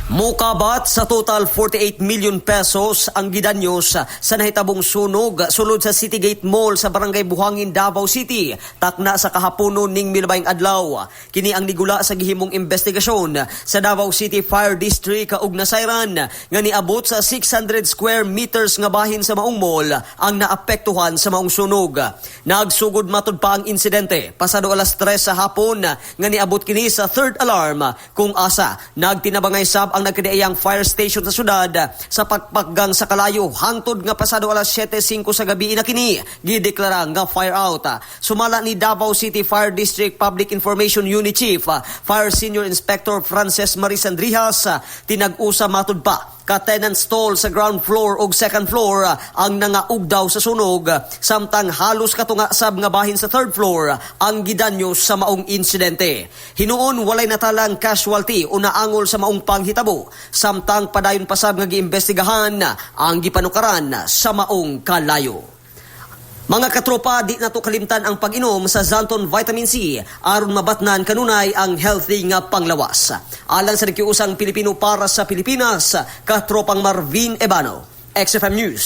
Mukabat sa total 48 million pesos ang gidanyos sa nahitabong sunog sulod sa City Gate Mall sa Barangay Buhangin, Davao City. Takna sa kahaponon ning milabayng adlaw. Kini ang nigula sa gihimong investigasyon sa Davao City Fire District ug nasayran nga niabot sa 600 square meters nga bahin sa maong mall ang naapektuhan sa maong sunog. Nagsugod matud pa ang insidente pasado alas 3 sa hapon nga niabot kini sa third alarm kung asa nagtinabangay sab ang nagkadiayang fire station sa syudad sa pagpaggang sa kalayo hangtod nga pasado alas 7:05 sa gabi na kini gideklara nga fire out. Sumala ni Davao City Fire District Public Information Unit Chief Fire Senior Inspector Frances Marisandrihas, tinag-usa matud pa ka tenant stall sa ground floor ug second floor ang nangaugdaw sa sunog samtang halos katunga sab nga bahin sa third floor ang gidanyo sa maong insidente. Hinuon walay natalang casualty o naangol sa maong panghitabo samtang padayon pasab nga giimbestigahan ang gipanukaran sa maong kalayo. Mga katropa, di nato kalimtan ang pag-inom sa Zanton Vitamin C aron mabatnan kanunay ang healthy nga panglawas. Alang sa nakiusang Pilipino para sa Pilipinas, katropang Marvin Ebano, XFM News.